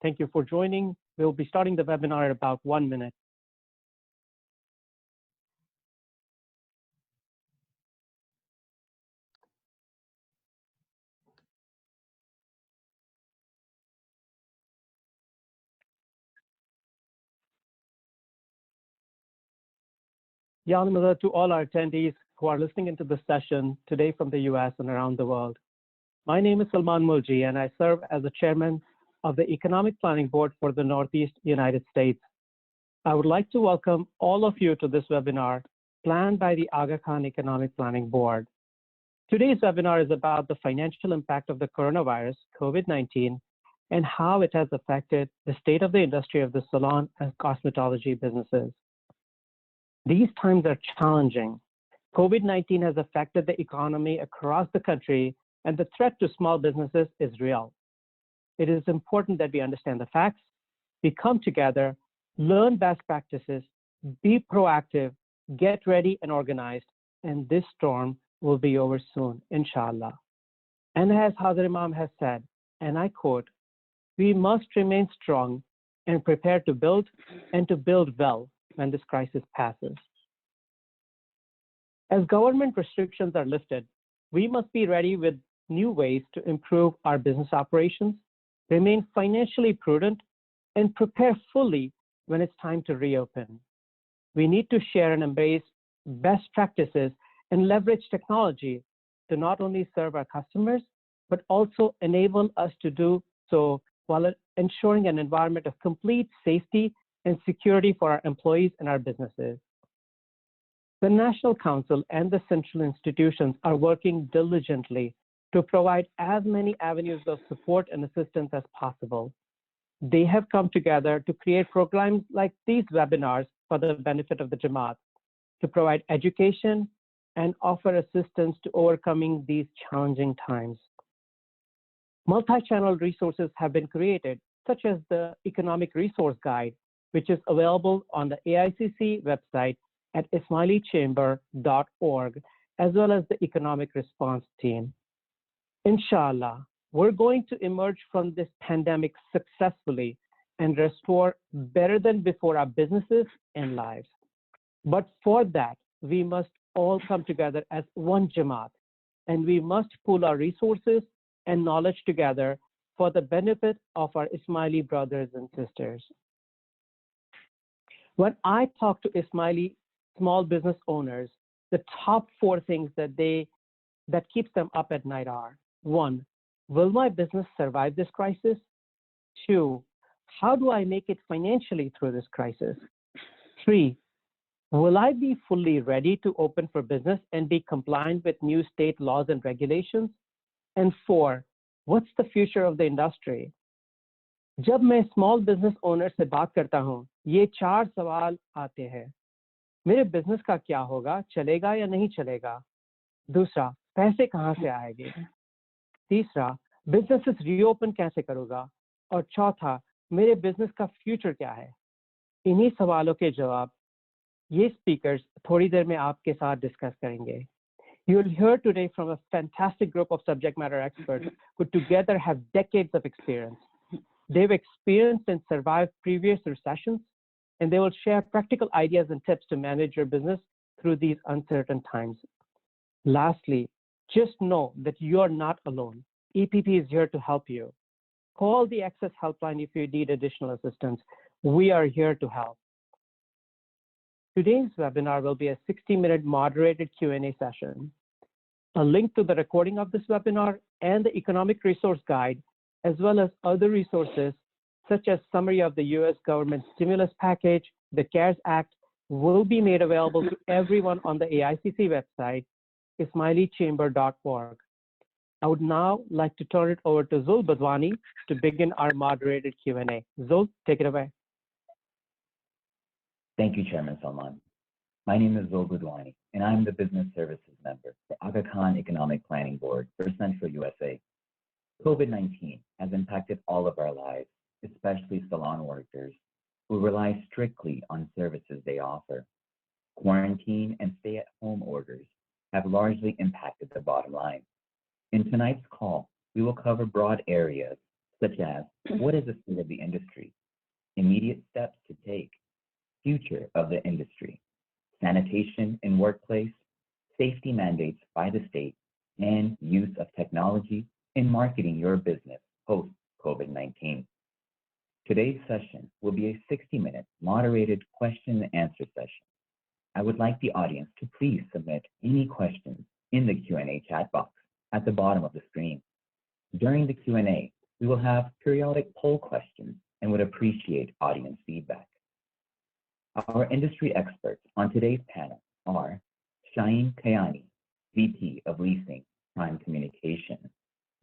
Thank you for joining. We'll be starting the webinar in about 1 minute. Yanamada to all our attendees who are listening into this session today from the US and around the world. My name is Salman Mulji, and I serve as the chairman of the Economic Planning Board for the Northeast United States. I would like to welcome all of you to this webinar planned by the Aga Khan Economic Planning Board. Today's webinar is about the financial impact of the coronavirus, COVID-19, and how it has affected the state of the industry of the salon and cosmetology businesses. These times are challenging. COVID-19 has affected the economy across the country, and the threat to small businesses is real. It is important that we understand the facts, we come together, learn best practices, be proactive, get ready and organized, and this storm will be over soon, inshallah. And as Hazrat Imam has said, and I quote, "We must remain strong and prepared to build and to build well when this crisis passes." As government restrictions are lifted, we must be ready with new ways to improve our business operations, remain financially prudent, and prepare fully when it's time to reopen. We need to share and embrace best practices and leverage technology to not only serve our customers, but also enable us to do so while ensuring an environment of complete safety and security for our employees and our businesses. The National Council and the central institutions are working diligently to provide as many avenues of support and assistance as possible. They have come together to create programs like these webinars for the benefit of the Jamaat, to provide education and offer assistance to overcoming these challenging times. Multi-channel resources have been created, such as the Economic Resource Guide, which is available on the AICC website at ismailichamber.org, as well as the Economic Response Team. Inshallah, we're going to emerge from this pandemic successfully and restore better than before our businesses and lives. But for that, we must all come together as one Jamaat, and we must pool our resources and knowledge together for the benefit of our Ismaili brothers and sisters. When I talk to Ismaili small business owners, the top 4 things that keeps them up at night are: 1, will my business survive this crisis? 2, how do I make it financially through this crisis? 3, will I be fully ready to open for business and be compliant with new state laws and regulations? And 4, what's the future of the industry? जब मैं small business owner से बात करता हूँ, ये 4 सवाल आते हैं। मेरे बिजनेस का क्या होगा, चलेगा या नहीं चलेगा? दूसरा, पैसे कहाँ से आएंगे? तीसरा, बिजनेस रीओपन कैसे करूँगा? और चौथा, मेरे बिजनेस का फ्यूचर क्या है? इन्हीं सवालों के जवाब ये स्पीकर्स थोड़ी देर में आपके साथ डिस्कस करेंगे. You will hear today from a fantastic group of subject matter experts who together have decades of experience. They've experienced and survived previous recessions, and they will share practical ideas and tips to manage your business through these uncertain times. Lastly, just know that you are not alone. EPP is here to help you. Call the Access Helpline if you need additional assistance. We are here to help. Today's webinar will be a 60-minute moderated Q&A session. A link to the recording of this webinar and the Economic Resource Guide, as well as other resources such as summary of the U.S. government stimulus package, the CARES Act, will be made available to everyone on the AICC website, ismailichamber.org. I would now like to turn it over to Zul Badwani to begin our moderated Q&A. Zul, take it away. Thank you, Chairman Salman. My name is Zul Budwani, and I'm the Business Services Member for Aga Khan Economic Planning Board for Central USA. COVID-19 has impacted all of our lives, especially salon workers who rely strictly on services they offer. Quarantine and stay-at-home orders have largely impacted the bottom line. In tonight's call, we will cover broad areas such as what is the state of the industry, immediate steps to take, future of the industry, sanitation in workplace, safety mandates by the state, and use of technology in marketing your business post-COVID-19. Today's session will be a 60-minute moderated question and answer session. I would like the audience to please submit any questions in the Q&A chat box at the bottom of the screen. During the Q&A, we will have periodic poll questions and would appreciate audience feedback. Our industry experts on today's panel are Shaheen Kayani, VP of Leasing, Prime Communication,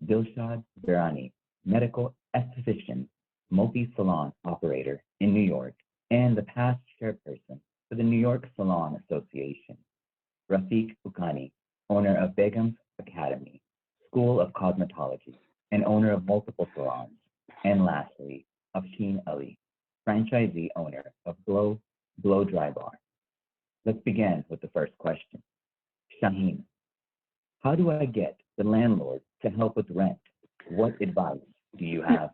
Dilshad Birani, Medical Esthetician, Multi-Salon Operator in New York, and the past chairperson for the New York Salon Association, Rafiq Ukani, owner of Begum's Academy, School of Cosmetology, and owner of multiple salons, and lastly, Afshin Ali, franchisee owner of Blow Dry Bar. Let's begin with the first question. Shaheen, how do I get the landlord to help with rent? What advice do you have?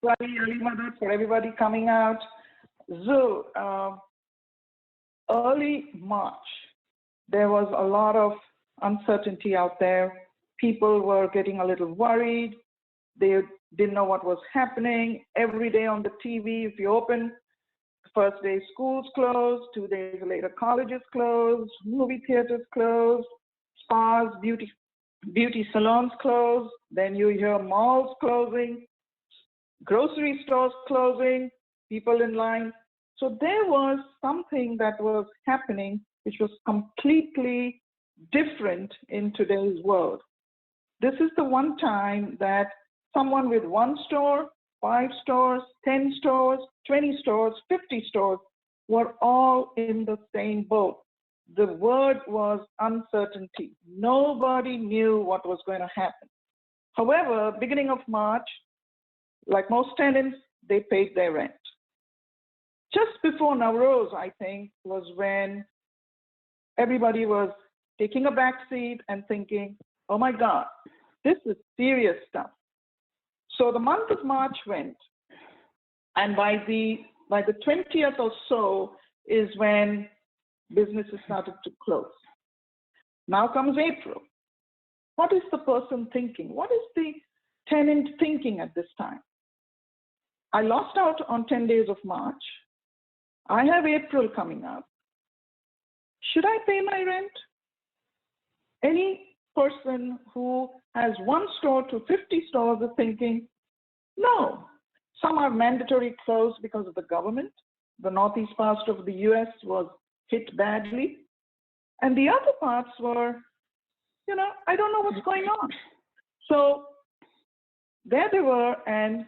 Early Madad for everybody coming out. So, early March, there was a lot of uncertainty out there. People were getting a little worried. They didn't know what was happening. Every day on the TV, if you open, first day schools closed, 2 days later colleges closed, movie theaters closed, spas, beauty salons closed. Then you hear malls closing, grocery stores closing, people in line. So there was something that was happening which was completely different in today's world. This is the one time that someone with 1 store, 5 stores, 10 stores, 20 stores, 50 stores were all in the same boat. The word was uncertainty. Nobody knew what was going to happen. However, beginning of March, like most tenants, they paid their rent. Just before Nowruz, I think, was when everybody was taking a back seat and thinking, oh my God, this is serious stuff. So the month of March went, and by the 20th or so is when businesses started to close. Now comes April. What is the person thinking? What is the tenant thinking at this time? I lost out on 10 days of March. I have April coming up. Should I pay my rent? Any person who has 1 store to 50 stores is thinking, no. Some are mandatory closed because of the government. The northeast part of the US was hit badly. And the other parts were, I don't know what's going on. So there they were, and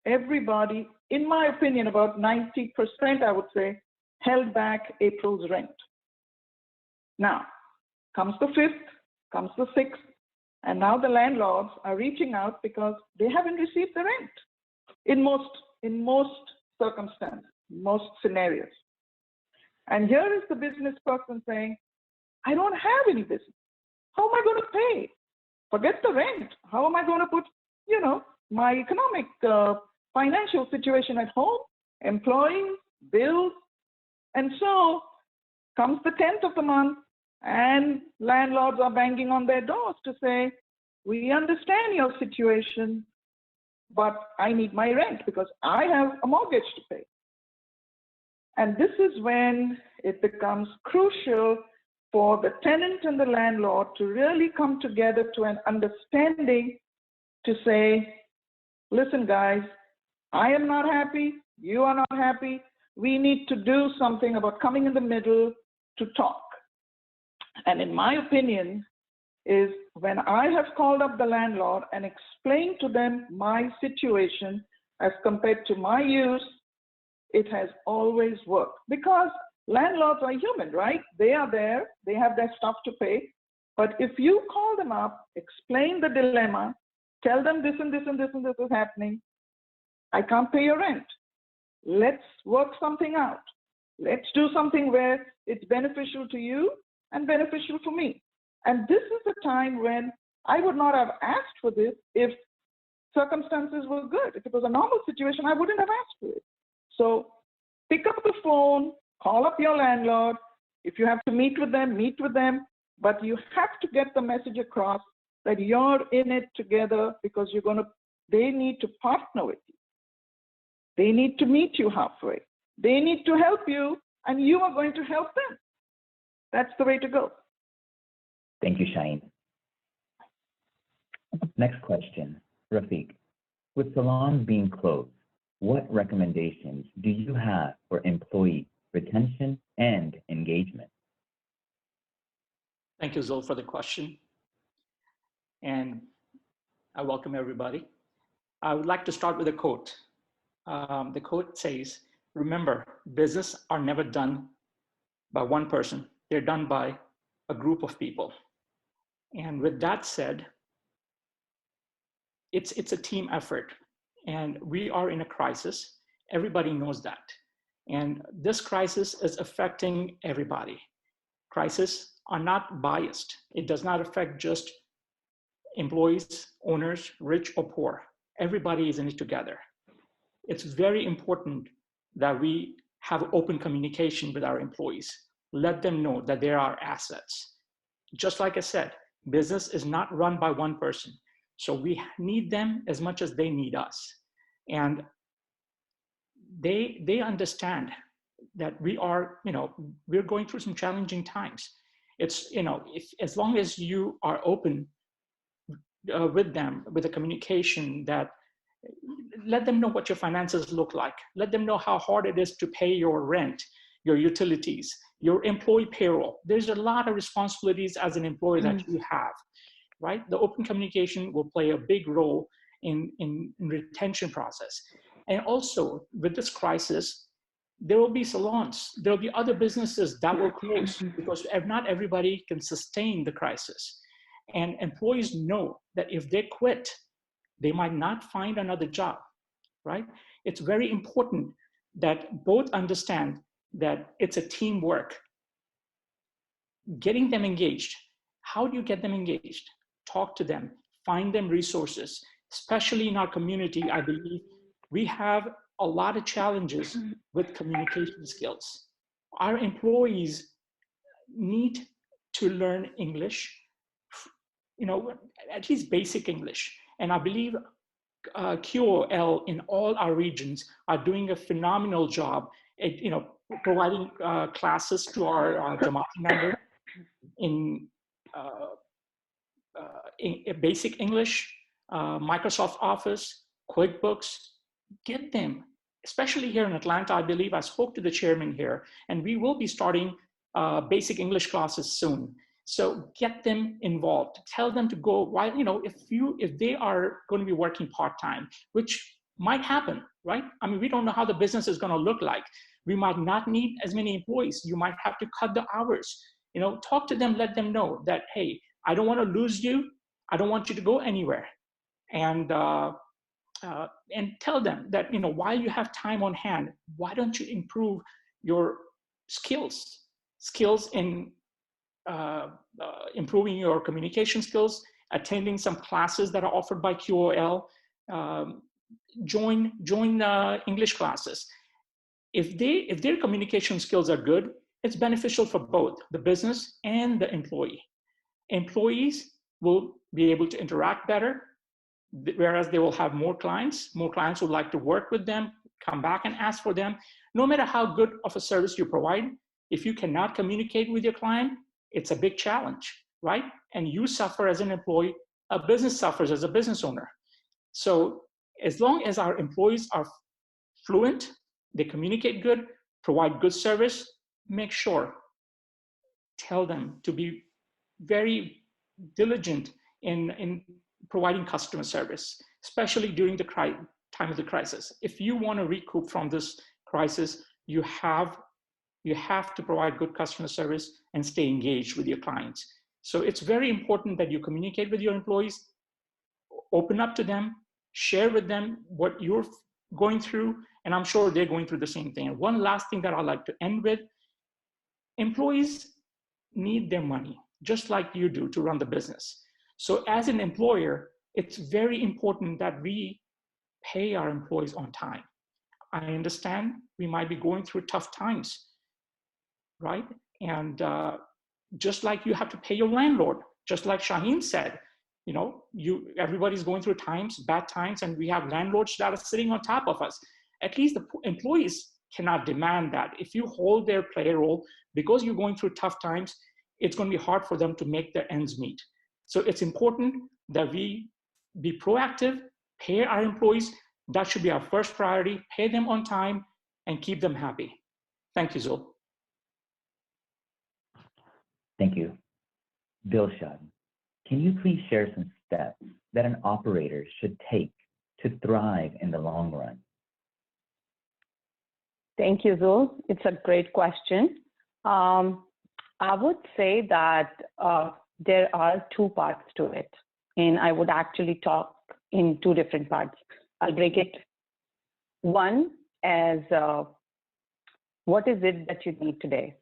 everybody, in my opinion, about 90%, I would say, held back April's rent. Now, comes the 5th, comes the 6th, and now the landlords are reaching out because they haven't received the rent in most circumstances, most scenarios. And here is the business person saying, I don't have any business. How am I going to pay? Forget the rent. How am I going to put, my economic, financial situation at home, employees, bills? And so comes the 10th of the month, and landlords are banging on their doors to say, we understand your situation, but I need my rent because I have a mortgage to pay. And this is when it becomes crucial for the tenant and the landlord to really come together to an understanding to say, listen, guys, I am not happy. You are not happy. We need to do something about coming in the middle to talk. And in my opinion, is when I have called up the landlord and explained to them my situation as compared to my use, it has always worked. Because landlords are human, right? They are there, they have their stuff to pay. But if you call them up, explain the dilemma, tell them this and this and this and this is happening, I can't pay your rent. Let's work something out. Let's do something where it's beneficial to you and beneficial for me. And this is the time when I would not have asked for this if circumstances were good. If it was a normal situation, I wouldn't have asked for it. So pick up the phone, call up your landlord. If you have to meet with them, but you have to get the message across that you're in it together because they need to partner with you. They need to meet you halfway. They need to help you, and you are going to help them. That's the way to go. Thank you, Shaheen. Next question, Rafiq. With salons being closed, what recommendations do you have for employee retention and engagement? Thank you, Zul, for the question. And I welcome everybody. I would like to start with a quote. The quote says, remember, business are never done by one person. They're done by a group of people. And with that said, it's a team effort. And we are in a crisis. Everybody knows that. And this crisis is affecting everybody. Crises are not biased. It does not affect just employees, owners, rich or poor. Everybody is in it together. It's very important that we have open communication with our employees. Let them know that they are assets. Just like I said, business is not run by one person. So we need them as much as they need us. And they understand that we're going through some challenging times. It's, as long as you are open with them, with the communication, that let them know what your finances look like. Let them know how hard it is to pay your rent, your utilities, your employee payroll. There's a lot of responsibilities as an employee that you have, right? The open communication will play a big role in retention process. And also with this crisis, there will be salons, there will be other businesses that will close because not everybody can sustain the crisis. And employees know that if they quit, they might not find another job, right? It's very important that both understand that it's a teamwork. Getting them engaged. How do you get them engaged? Talk to them, find them resources, especially in our community. I believe we have a lot of challenges with communication skills. Our employees need to learn English, at least basic English. And I believe QOL in all our regions are doing a phenomenal job at, providing classes to our Jamaati members in basic English, Microsoft Office, QuickBooks. Get them, especially here in Atlanta. I believe I spoke to the chairman here, and we will be starting basic English classes soon. So get them involved. Tell them to go. While if they are going to be working part-time, which might happen, right? I mean, we don't know how the business is going to look like. We might not need as many employees. You might have to cut the hours. Talk to them. Let them know that, hey, I don't want to lose you. I don't want you to go anywhere. And tell them that, while you have time on hand, why don't you improve your skills in improving your communication skills, attending some classes that are offered by QOL, join English classes. If their communication skills are good, it's beneficial for both the business and the employee. Employees will be able to interact better, whereas they will have more clients. More clients would like to work with them, come back and ask for them. No matter how good of a service you provide, if you cannot communicate with your client, it's a big challenge, right? And you suffer as an employee, a business suffers as a business owner. So as long as our employees are fluent, they communicate good, provide good service, make sure, tell them to be very diligent in providing customer service, especially during the time of the crisis. If you want to recoup from this crisis, you have to provide good customer service and stay engaged with your clients. So it's very important that you communicate with your employees, open up to them, share with them what you're going through, and I'm sure they're going through the same thing. And one last thing that I'd like to end with, employees need their money, just like you do to run the business. So as an employer, it's very important that we pay our employees on time. I understand we might be going through tough times, right? And just like you have to pay your landlord, just like Shaheen said, you know, everybody's going through bad times, and we have landlords that are sitting on top of us. At least the employees cannot demand that. If you hold their payroll because you're going through tough times, it's going to be hard for them to make their ends meet. So it's important that we be proactive, pay our employees. That should be our first priority. Pay them on time and keep them happy. Thank you, Zul. Thank you. Dilshad, can you please share some steps that an operator should take to thrive in the long run? Thank you, Zul. It's a great question. I would say that there are two parts to it, and I would actually talk in two different parts. I'll break it. One as what is it that you need today?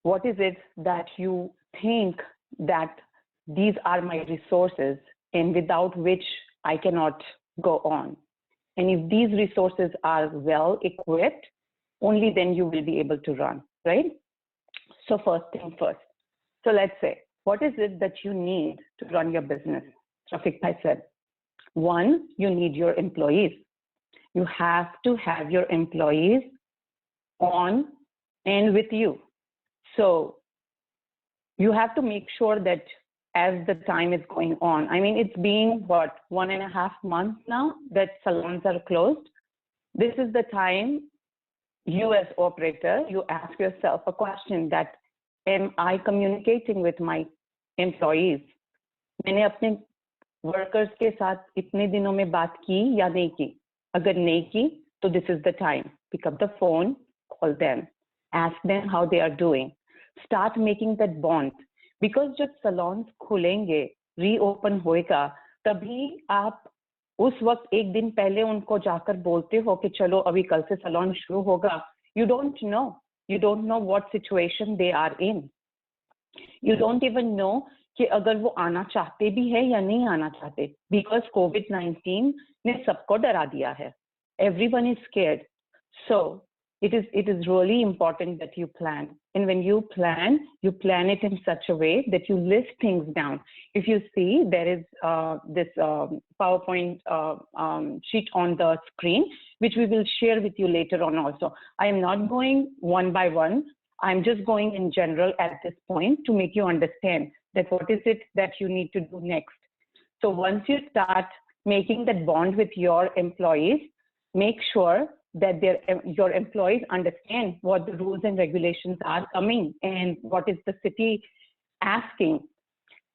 What is it that you think that these are my resources and without which I cannot go on? And if these resources are well equipped, only then you will be able to run, right? So first thing first. So let's say, what is it that you need to run your business? Rafiq Bhai said, one, you need your employees. You have to have your employees on and with you. So you have to make sure that as the time is going on, I mean, it's been what, 1.5 months now that salons are closed. This is the time you as operator, you ask yourself a question that, am I communicating with my employees? मैंने अपने workers के साथ इतने दिनों में बात की या नहीं की? अगर नहीं की, तो this is the time. Pick up the phone, call them, ask them how they are doing. Start making that bond. Because जब salons खुलेंगे, reopen होएगा, तभी आप उस वक्त एक दिन पहले उनको जाकर बोलते हो कि चलो अभी कल से salon शुरू होगा. You don't know. You don't know what situation they are in. You don't even know कि अगर वो आना चाहते भी है या नहीं आना चाहते. Because COVID-19 ने सबको डरा दिया है. Everyone is scared. So it is really important that you plan. And when you plan it in such a way that you list things down. If you see, there is this PowerPoint sheet on the screen, which we will share with you later on also. I am not going one by one. I'm just going in general at this point to make you understand that what is it that you need to do next. So once you start making that bond with your employees, make sure that your employees understand what the rules and regulations are coming and what is the city asking.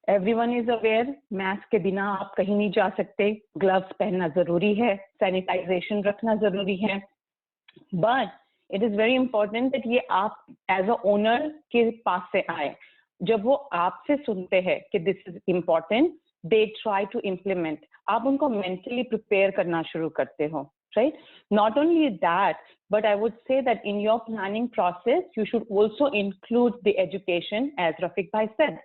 Everyone is aware, mask के बिना आप कहीं नहीं जा सकते, gloves पहनना जरूरी है, sanitization रखना जरूरी है. But it is very important that ये आप as a owner के पास से आए. जब वो आपसे सुनते हैं कि this is important, they try to implement. आप उनको mentally prepare करना शुरू करते हो. Right? Not only that, but I would say that in your planning process, you should also include the education, as Rafiq Bhai said.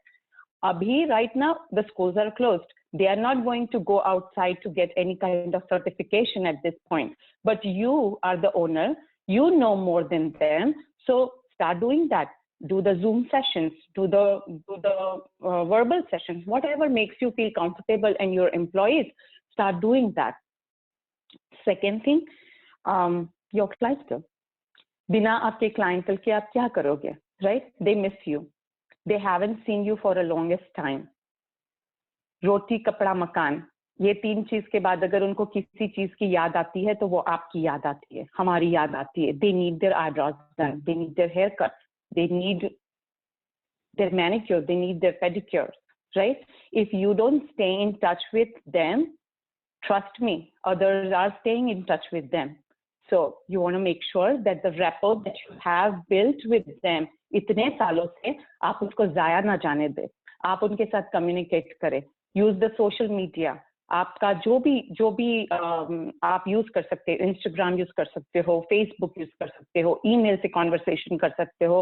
Abhi, right now, the schools are closed. They are not going to go outside to get any kind of certification at this point. But you are the owner. You know more than them. So start doing that. Do the Zoom sessions, do the verbal sessions, whatever makes you feel comfortable, and your employees start doing that. Second thing, your clientele. बिना आपके clientele के आप क्या करोगे, right? They miss you. They haven't seen you for a longest time. रोटी, कपड़ा, मकान. ये तीन चीज के बाद अगर उनको किसी चीज की याद आती है, तो वो आपकी याद आती है, हमारी याद आती है. They need their eyebrows done. They need their haircuts. They need their manicure. They need their pedicure, right? If you don't stay in touch with them, trust me, others are staying in touch with them. So you want to make sure that the rapport that you have built with them, इतने सालों से आप उसको जाया ना जाने दे. आप उनके साथ communicate करें. Use the social media. आपका जो भी आप use कर सकते हो, Instagram use कर सकते हो, Facebook use कर सकते हो, email से conversation कर सकते हो,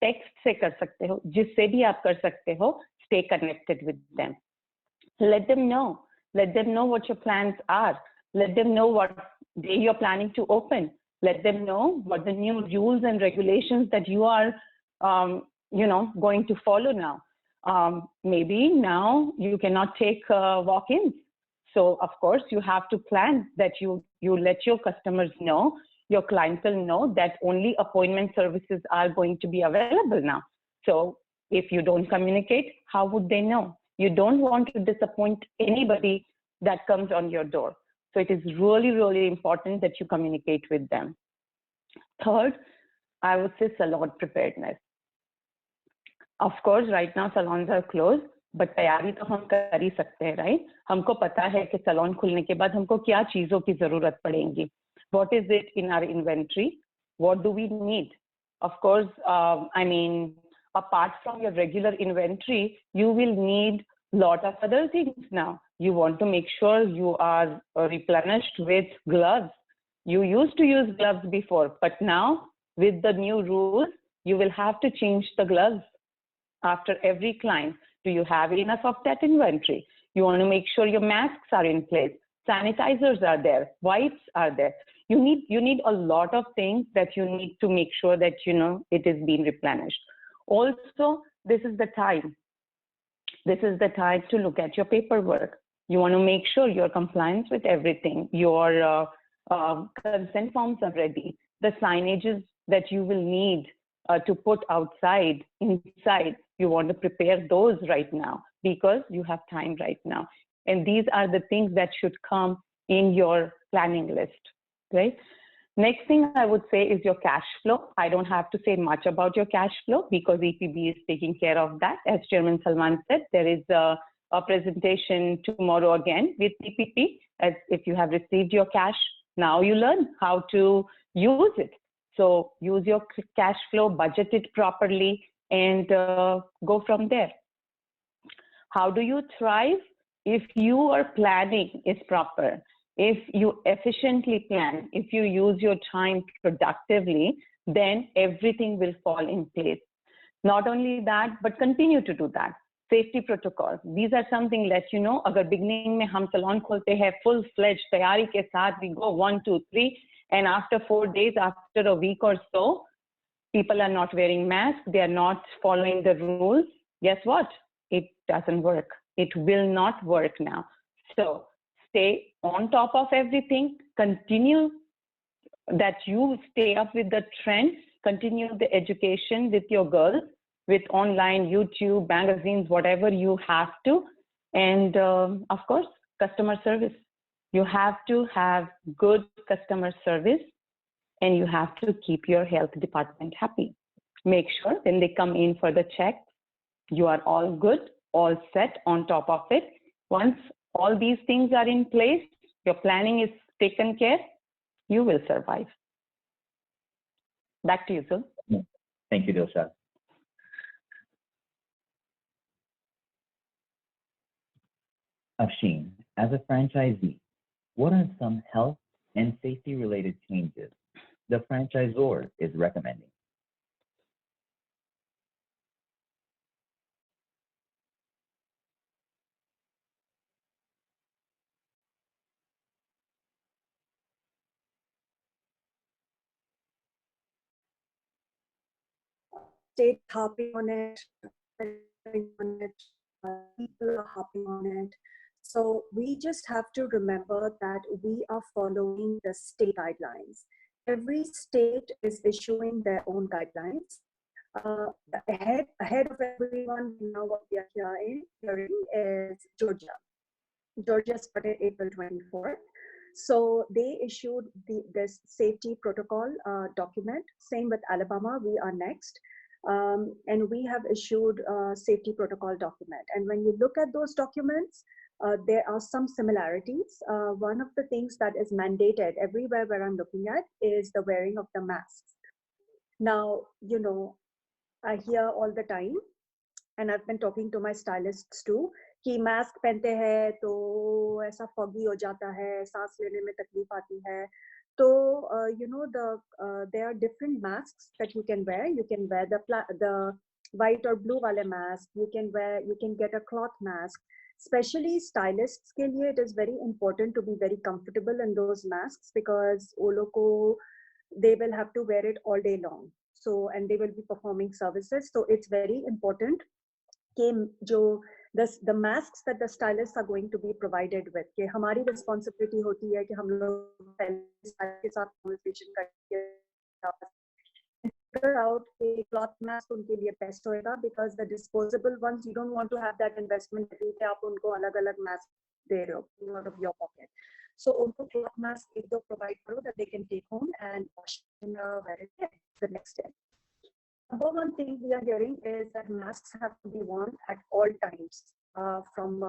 text से कर सकते हो, जिससे भी आप कर सकते हो, stay connected with them. Let them know. Let them know what your plans are. Let them know what day you're planning to open. Let them know what the new rules and regulations that you are, going to follow now. Maybe now you cannot take walk-ins. So of course you have to plan that you let your customers know, your clientele know that only appointment services are going to be available now. So if you don't communicate, how would they know? You don't want to disappoint anybody that comes on your door. So it is really, really important that you communicate with them. Third, I would say salon preparedness. Of course, right now salons are closed, but तैयारी तो हम कर ही सकते हैं, right? हमको पता है कि salon खुलने के बाद हमको क्या चीजों की जरूरत पड़ेगी. What is it in our inventory? What do we need? Of course, apart from your regular inventory, you will need a lot of other things now. You want to make sure you are replenished with gloves. You used to use gloves before, but now with the new rules, you will have to change the gloves after every client. Do you have enough of that inventory? You want to make sure your masks are in place. Sanitizers are there. Wipes are there. You need a lot of things that you need to make sure that, it is being replenished. Also, this is the time. This is the time to look at your paperwork. You want to make sure you're compliant with everything. Your consent forms are ready. The signages that you will need to put outside, inside, you want to prepare those right now because you have time right now. And these are the things that should come in your planning list, right? Next thing I would say is your cash flow. I don't have to say much about your cash flow because EPB is taking care of that. As Chairman Salman said, there is a presentation tomorrow again with EPP. As if you have received your cash, now you learn how to use it. So use your cash flow, budget it properly, and go from there. How do you thrive? If your planning is proper, if you efficiently plan, if you use your time productively, then everything will fall in place. Not only that, but continue to do that. Safety protocol. These are something let you know. अगर beginning में हम salon खोलते हैं full-fledged तैयारी के साथ, we go 1, 2, 3, and after 4 days, after a week or so, people are not wearing masks. They are not following the rules. Guess what? It doesn't work. It will not work now. So stay on top of everything. Continue that you stay up with the trend. Continue the education with your girls, with online, YouTube, magazines, whatever you have to. And of course, customer service. You have to have good customer service and you have to keep your health department happy. Make sure when they come in for the check, you are all good, all set on top of it. Once all these things are in place, your planning is taken care, you will survive. Back to you, Zul. Thank you, Dilshad. Afshin, as a franchisee, what are some health and safety related changes the franchisor is recommending? State hopping on it, people are hopping on it. So we just have to remember that we are following the state guidelines. Every state is issuing their own guidelines. Ahead of everyone, now what we are hearing is Georgia. Georgia started April 24th. So they issued this safety protocol document. Same with Alabama, we are next. And we have issued a safety protocol document. And when you look at those documents, there are some similarities. One of the things that is mandated everywhere where I'm looking at is the wearing of the masks. Now, I hear all the time, and I've been talking to my stylists too, कि mask पहनते हैं तो ऐसा foggy हो जाता है, सांस लेने में तकलीफ आती है. So, there are different masks that you can wear. You can wear the white or blue wale mask. You can get a cloth mask. Especially stylists के लिए, it is very important to be very comfortable in those masks because वो लोग को they will have to wear it all day long. So, and they will be performing services. So it's very important कि जो the masks that the stylists are going to be provided with, कि हमारी responsibility होती है कि हम लोग पहले के साथ conversation करके figure out a cloth mask उनके लिए best होएगा, because the disposable ones you don't want to have that investment कि आप उनको अलग-अलग mask दे रहे हो out of your pocket. So उनको cloth mask एक दो provide करो that they can take home and wash and wear it the next day. Number one thing we are hearing is that masks have to be worn at all times, from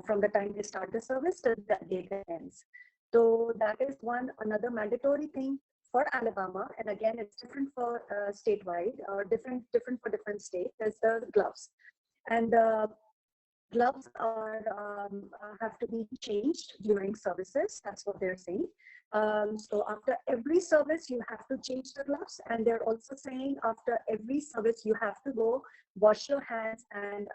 from the time they start the service till the day that ends. So that is another mandatory thing for Alabama, and again it's different for statewide, or different for different states. There's the gloves, and gloves have to be changed during services. That's what they're saying. So after every service, you have to change the gloves, and they're also saying after every service, you have to go wash your hands and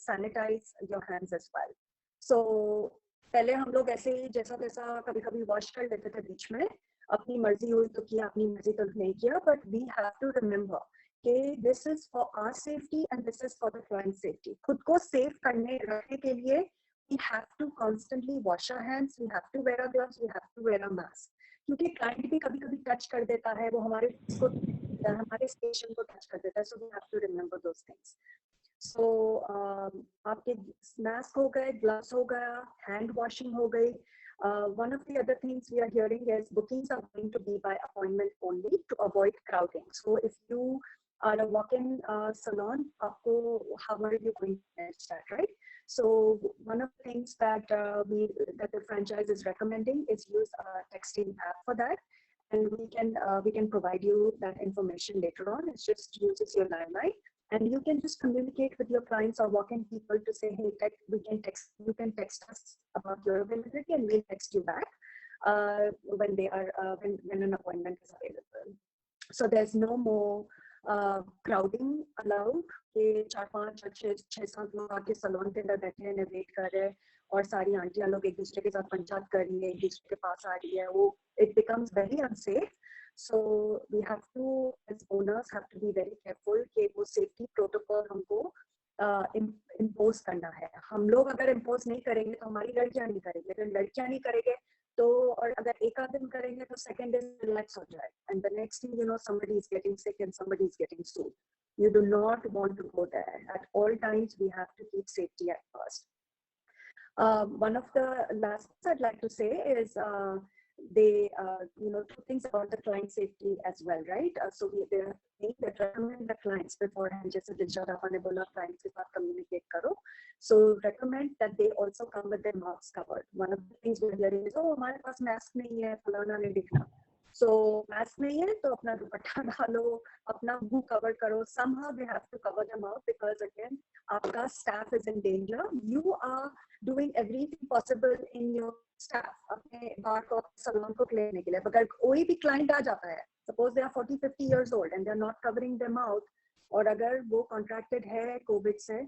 sanitize your hands as well. So पहले हम लोग ऐसे ही जैसा तैसा कभी-कभी wash कर लेते थे बीच में, अपनी मर्जी हुई तो किया, अपनी मर्जी तो नहीं किया, but we have to remember कि this is for our safety and this is for the client safety. खुद को safe करने रखने के लिए we have to constantly wash our hands, we have to wear our gloves, we have to wear a mask. क्योंकि client भी कभी-कभी touch कर देता है, वो हमारे station को touch कर देता है, so we have to remember those things. So आपके mask हो गए, gloves हो गया, hand washing हो गई. One of the other things we are hearing is bookings are going to be by appointment only to avoid crowding. So if you are a walk-in salon, how are you going to manage that, right? So one of the things that the franchise is recommending is use a texting app for that, and we can provide you that information later on. It just uses your landline, and you can just communicate with your clients or walk-in people to say, hey, you can text us about your availability, and we'll text you back when an appointment is available. So there's no more crowding allowed. कि 4-5 और 6-7 लोग आके salon के अंदर बैठे हैं, wait कर रहे हैं, और सारी आंटियां लोग एक दूसरे के साथ पंचायत कर रही है, एक दूसरे के पास आ रही है, वो it becomes very unsafe. So we have to, as owners, have to be very careful कि वो safety protocol हमको impose करना है. हम लोग अगर impose नहीं करेंगे तो हमारी लड़कियां नहीं करेंगे, अगर लड़कियां नहीं करेंगे तो, और अगर एक आध दिन करेंगे तो second day relax हो जाए, and the next thing you know, somebody is getting sick and somebody is getting sued. You do not want to go there. At all times, we have to keep safety at first. One of the last things I'd like to say is two things about the client safety as well, right? So they recommend the clients beforehand, just as the clients communicate karo. So recommend that they also come with their masks covered. One of the things we're hearing is, oh, हमारे पास mask नहीं है, फलाना नहीं दिखना. So mask नहीं है तो अपना दुपट्टा डालो, अपना मुंह cover करो. Somehow they have to cover them up, because again, आपका staff is in danger. You are doing everything possible in your staff अपने बार को salon को लेने के लिए. अगर कोई भी client आ जाता है, suppose they are 40-50 years old and they are not covering their mouth, और अगर वो contracted है COVID से,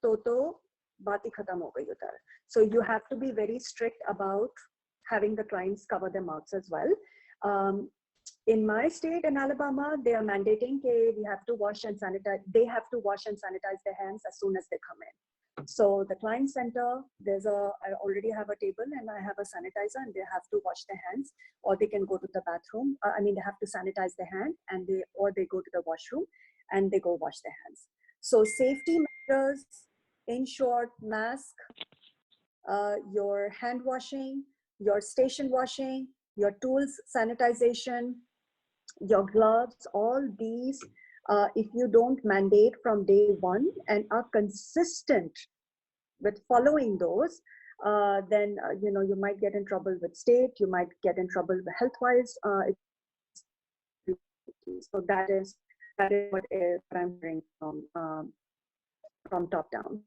तो बात ही खत्म हो गई उधर. So you have to be very strict about having the clients cover their mouths as well. In my state, in Alabama, they are mandating that we have to wash and sanitize. They have to wash and sanitize their hands as soon as they come in. So the client center, I already have a table and I have a sanitizer, and they have to wash their hands, or they can go to the bathroom. They have to sanitize their hand, and they go to the washroom and they go wash their hands. So safety measures, in short, mask, your hand washing, your station washing, your tools sanitization, your gloves, all these, if you don't mandate from day one and are consistent with following those, then you might get in trouble with state, you might get in trouble health-wise. So that is what I'm hearing from top down.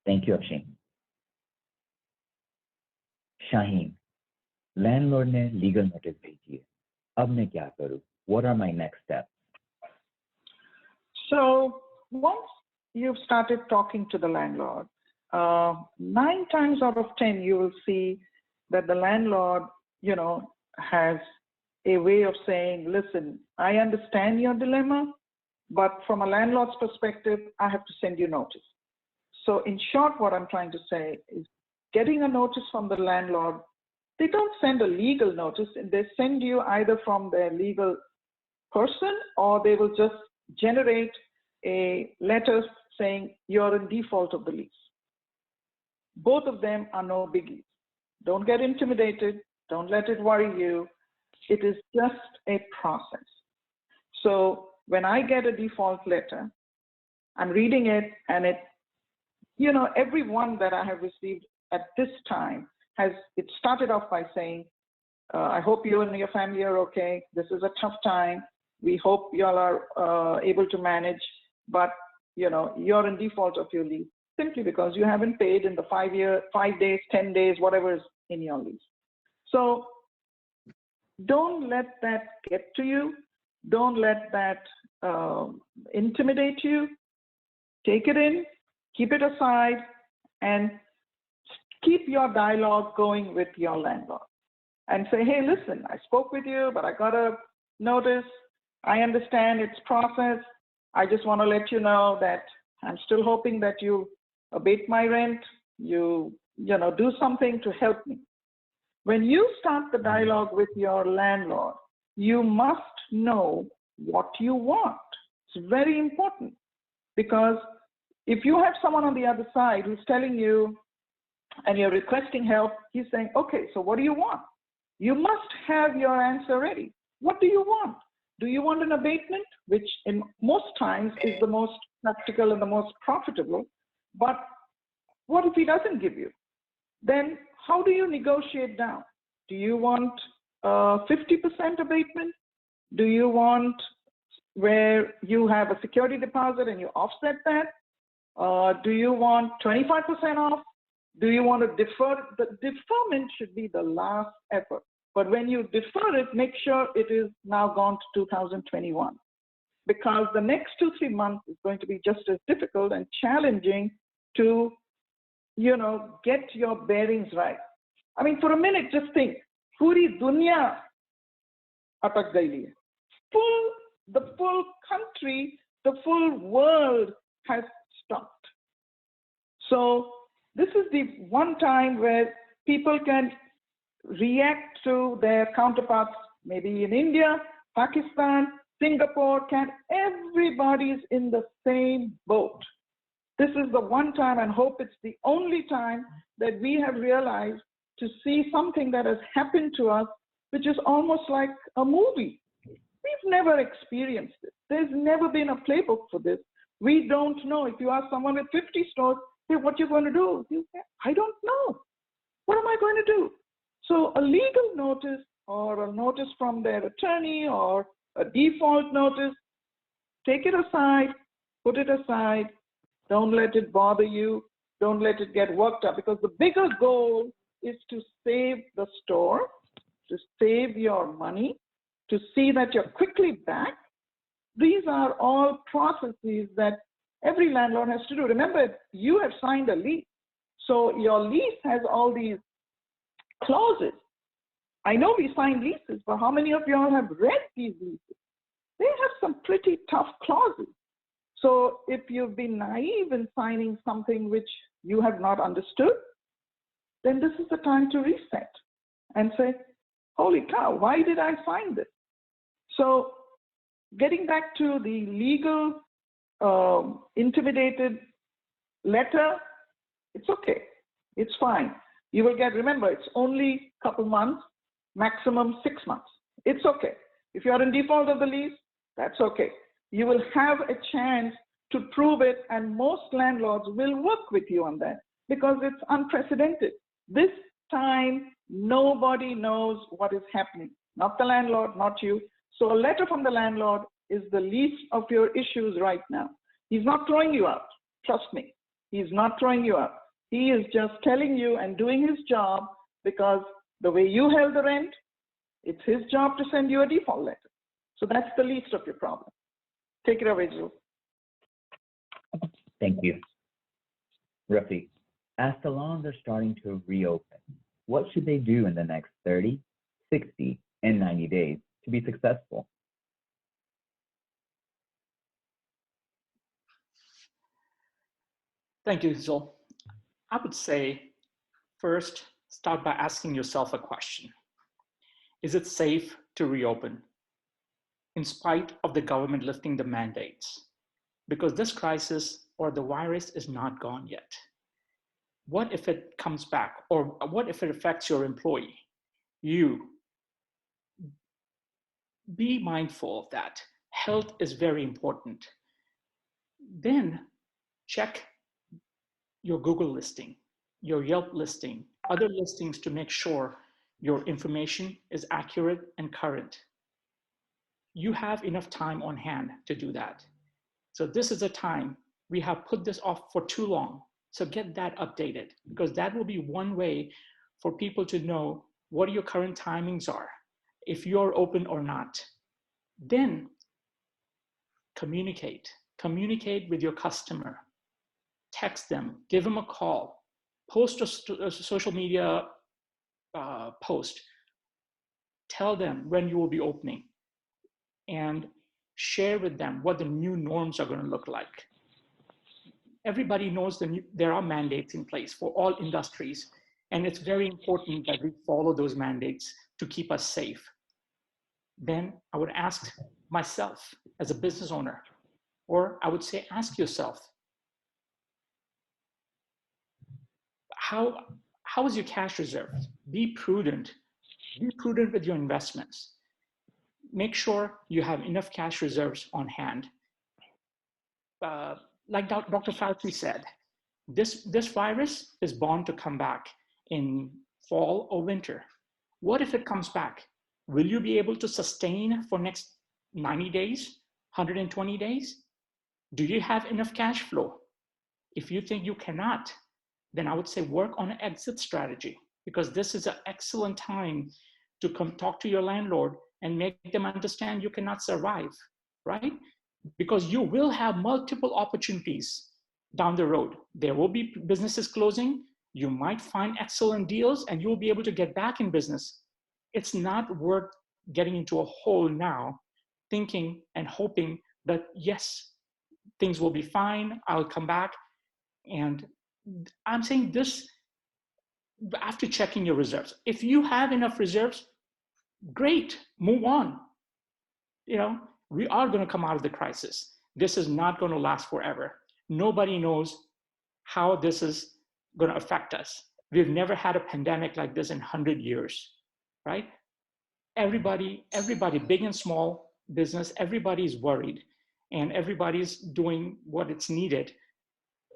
Thank you, Afshin. Shaheen, landlord ने legal notice भेजी है. अब मैं क्या करूँ? What are my next steps? So once you've started talking to the landlord, 9 times out of 10, you will see that the landlord, has a way of saying, listen, I understand your dilemma, but from a landlord's perspective, I have to send you notice. So in short, what I'm trying to say is getting a notice from the landlord, they don't send a legal notice, and they send you either from their legal person or they will just generate a letter saying you're in default of the lease. Both of them are no biggies. Don't get intimidated. Don't let it worry you. It is just a process. So when I get a default letter, I'm reading it, and it, every one that I have received at this time it started off by saying, I hope you and your family are okay. This is a tough time. We hope y'all are able to manage, but you're in default of your lease simply because you haven't paid in the 5 days, 10 days, whatever is in your lease. So don't let that get to you. Don't let that intimidate you. Take it in, keep it aside, and keep your dialogue going with your landlord. And say, hey, listen, I spoke with you, but I got a notice. I understand its process. I just want to let you know that I'm still hoping that you abate my rent, you do something to help me. When you start the dialogue with your landlord, you must know what you want. It's very important, because if you have someone on the other side who's telling you and you're requesting help, he's saying, okay, so what do you want? You must have your answer ready. What do you want? Do you want an abatement, which in most times is the most practical and the most profitable? But what if he doesn't give you? Then how do you negotiate down? Do you want 50% abatement? Do you want where you have a security deposit and you offset that? Do you want 25% off? Do you want to defer? The deferment should be the last effort. But when you defer it, make sure it is now gone to 2021, because the next 2-3 months is going to be just as difficult and challenging to, get your bearings right. I mean, for a minute, just think, puri dunya atak gayi hai. The full country, the full world has stopped. So this is the one time where people can react to their counterparts, maybe in India, Pakistan, Singapore, everybody's in the same boat. This is the one time, and hope it's the only time, that we have realized to see something that has happened to us, which is almost like a movie. We've never experienced it. There's never been a playbook for this. We don't know. If you ask someone with 50 stores, hey, what you going to do? You say, I don't know. What am I going to do? So a legal notice or a notice from their attorney or a default notice, take it aside, put it aside. Don't let it bother you. Don't let it get worked up, because the bigger goal is to save the store, to save your money, to see that you're quickly back. These are all processes that every landlord has to do. Remember, you have signed a lease. So your lease has all these clauses. I know we sign leases, but how many of y'all have read these leases? They have some pretty tough clauses. So if you've been naive in signing something which you have not understood, then this is the time to reset and say, holy cow, why did I sign this? So getting back to the legal intimidated letter, it's okay. It's fine. You will get, remember, it's only a couple months, maximum 6 months. It's okay. If you're in default of the lease, that's okay. You will have a chance to prove it, and most landlords will work with you on that, because it's unprecedented. This time, nobody knows what is happening. Not the landlord, not you. So a letter from the landlord is the least of your issues right now. He's not throwing you out. Trust me. He's not throwing you out. He is just telling you and doing his job, because the way you held the rent, it's his job to send you a default letter. So that's the least of your problem. Take it away, Jill. Thank you. Rafi, As salons are starting to reopen, what should they do in the next 30, 60, and 90 days to be successful? Thank you, Zul. I would say first, start by asking yourself a question. Is it safe to reopen in spite of the government lifting the mandates? Because this crisis or the virus is not gone yet. What if it comes back? Or what if it affects your employee? You be mindful of that. Health is very important. Then check your Google listing, your Yelp listing, other listings to make sure your information is accurate and current. You have enough time on hand to do that. So this is a time we have put this off for too long. So get that updated, because that will be one way for people to know what your current timings are, if you're open or not. Then communicate with your customer, text them, give them a call, post a social media post, tell them when you will be opening, and share with them what the new norms are going to look like. Everybody knows there are mandates in place for all industries, and it's very important that we follow those mandates to keep us safe. Then I would ask myself as a business owner, or I would say ask yourself, how is your cash reserve? Be prudent with your investments. Make sure you have enough cash reserves on hand. Like Dr. Fauci said, this virus is bound to come back in fall or winter. What if it comes back? Will you be able to sustain for next 90 days, 120 days? Do you have enough cash flow? If you think you cannot, then I would say work on an exit strategy, because this is an excellent time to come talk to your landlord and make them understand you cannot survive, right? Because you will have multiple opportunities down the road. There will be businesses closing. You might find excellent deals and you'll be able to get back in business. It's not worth getting into a hole now, thinking and hoping that, yes, things will be fine, I'll come back. And I'm saying this after checking your reserves. If you have enough reserves, great, move on. We are going to come out of the crisis. This is not going to last forever. Nobody knows how this is going to affect us. We've never had a pandemic like this in 100 years, right? Everybody, big and small business, everybody's worried, and everybody's doing what it's needed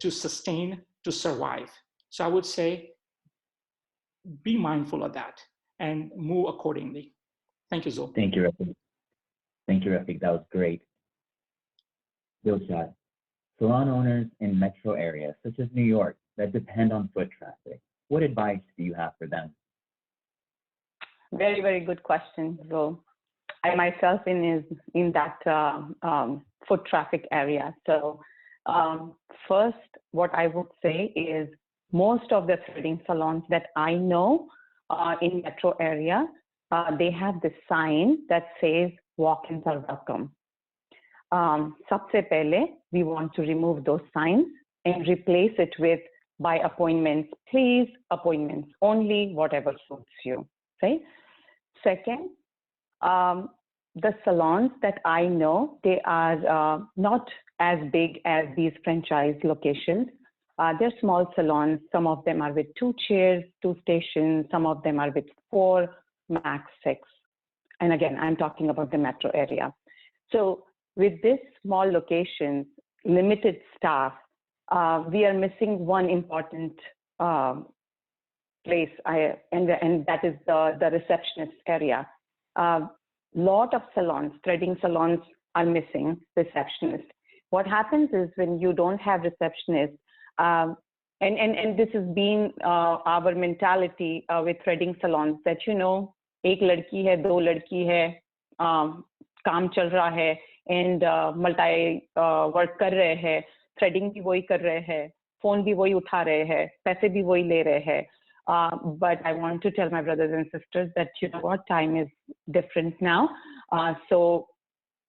to sustain, to survive. So I would say, be mindful of that and move accordingly. Thank you, Zul. Thank you, Rafiq. Thank you, Rafiq. That was great. Dilshad, salon owners in metro areas such as New York that depend on foot traffic, what advice do you have for them? Very, very good question. So I myself in that foot traffic area. So first, what I would say is most of the threading salons that I know in metro area, they have this sign that says walk-ins are welcome. Sabse pehle, we want to remove those signs and replace it with by appointments, please, appointments only, whatever suits you, right? Second, the salons that I know, they are not as big as these franchise locations. They're small salons. Some of them are with 2 chairs, 2 stations. Some of them are with 4, max 6. And again, I'm talking about the metro area. So with this small locations, limited staff, we are missing one important place, and that is the receptionist area. Lot of salons, threading salons are missing receptionists. What happens is when you don't have receptionists, and this has been our mentality with threading salons, that एक लड़की है, 2 लड़की है, काम चल रहा है, and multi work कर रहे हैं, threading भी वही कर रहे हैं, phone bhi wohi utha rahe hai, paise bhi wohi le rahe hai. But I want to tell my brothers and sisters that, you know what, time is different now. So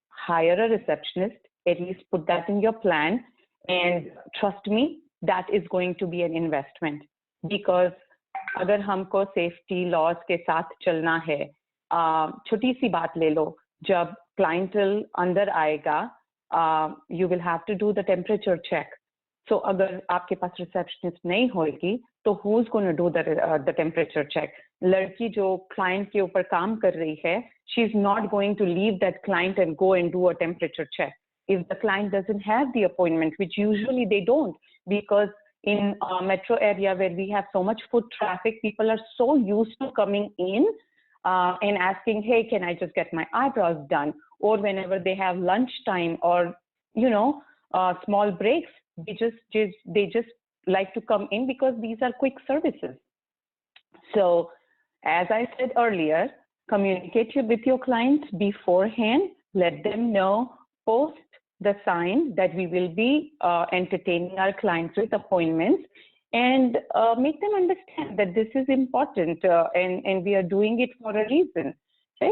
hire a receptionist, at least put that in your plan. And trust me, that is going to be an investment. Because अगर हमको safety laws के साथ चलना है, छोटी सी बात ले लो, जब क्लाइंटल अंदर आएगा, you will have to do the temperature check. So अगर आपके पास रिसेप्शनिस्ट नहीं होगी तो who is going to do the temperature check? लड़की जो क्लाइंट के ऊपर काम कर रही है, she is not going to leave that client and go and do a temperature check if the client doesn't have the appointment, which usually they don't, because in metro area where we have so much foot traffic, people are so used to coming in and asking, hey, can I just get my eyebrows done? Or whenever they have lunch time or, you know, small breaks, they just like to come in because these are quick services. So as I said earlier, communicate with your clients beforehand, let them know, post the sign that we will be entertaining our clients with appointments, and make them understand that this is important and we are doing it for a reason. Okay,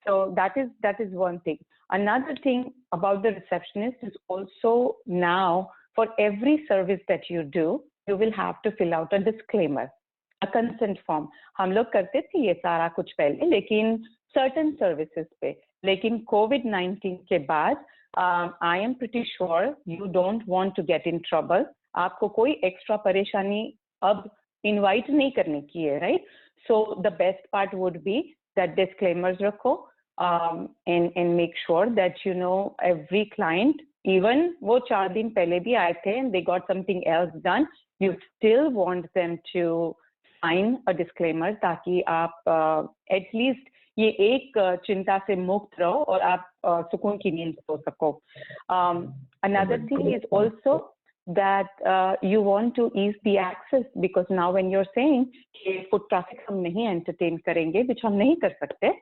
so that is one thing. Another thing about the receptionist is also, now for every service that you do, you will have to fill out a disclaimer, a consent form. हम लोग करते थे ये सारा कुछ पहले, लेकिन certain services पे, लेकिन COVID-19 के बाद I am pretty sure you don't want to get in trouble. आपको कोई extra परेशानी अब invite नहीं करने की है, right? So the best part would be that disclaimers रखो, and make sure that you know every client, even वो 4 दिन पहले भी आए थे and they got something else done, you still want them to sign a disclaimer ताकि आप at least ये एक चिंता से मुक्त रहो और आप सुकून की नींद सो सको. Another thing is also that you want to ease the access, because now when you're saying कि foot traffic हम नहीं entertain करेंगे, which हम नहीं कर सकते,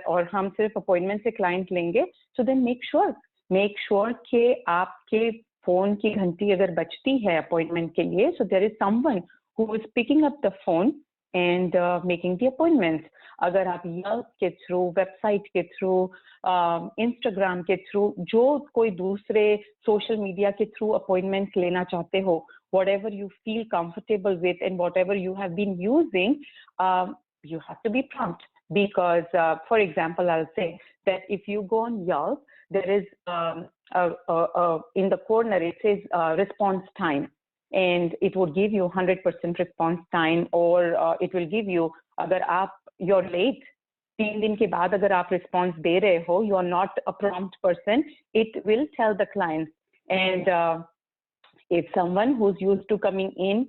और हम सिर्फ appointment से client लेंगे, so then make sure कि आपके phone की घंटी अगर बजती है appointment के लिए, so there is someone who is picking up the phone and making the appointments. अगर आप Yelp के थ्रू, वेबसाइट के थ्रू, इंस्टाग्राम के थ्रू, जो कोई दूसरे सोशल मीडिया के थ्रू अपॉइंटमेंट्स लेना चाहते हो, whatever you feel comfortable with and whatever you have been using, you have to be prompt. Because for example, I'll say that if you go on Yelp, there is in the corner it says response time, and it would give you 100% response time, or it will give you, अगर आप you're late, 3 दिन के बाद अगर आप response दे रहे हो, you are not a prompt person, it will tell the client. And if someone who's used to coming in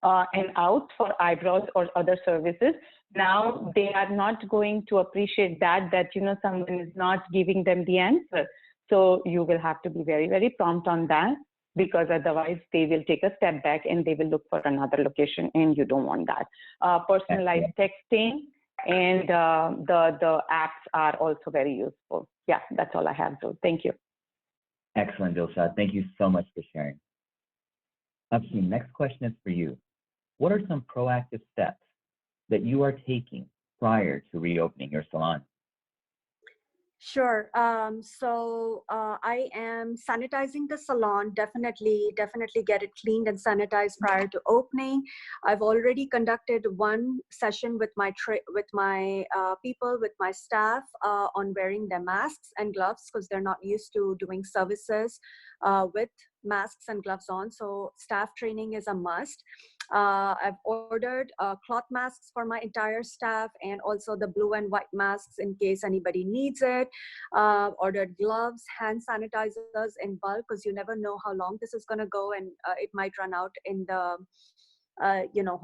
and out for eyebrows or other services, now they are not going to appreciate that you know someone is not giving them the answer. So you will have to be very, very prompt on that, because otherwise they will take a step back and they will look for another location, and you don't want that. Personalized texting and the apps are also very useful. Yeah, that's all I have. So thank you. Excellent, Dilshad. Thank you so much for sharing. Actually, next question is for you. What are some proactive steps that you are taking prior to reopening your salon? Sure. So I am sanitizing the salon. Definitely get it cleaned and sanitized prior to opening. I've already conducted one session with my people, with my staff, on wearing their masks and gloves, because they're not used to doing services with masks and gloves on. So staff training is a must. I've ordered cloth masks for my entire staff, and also the blue and white masks in case anybody needs it. Ordered gloves, hand sanitizers in bulk, because you never know how long this is going to go, and it might run out in the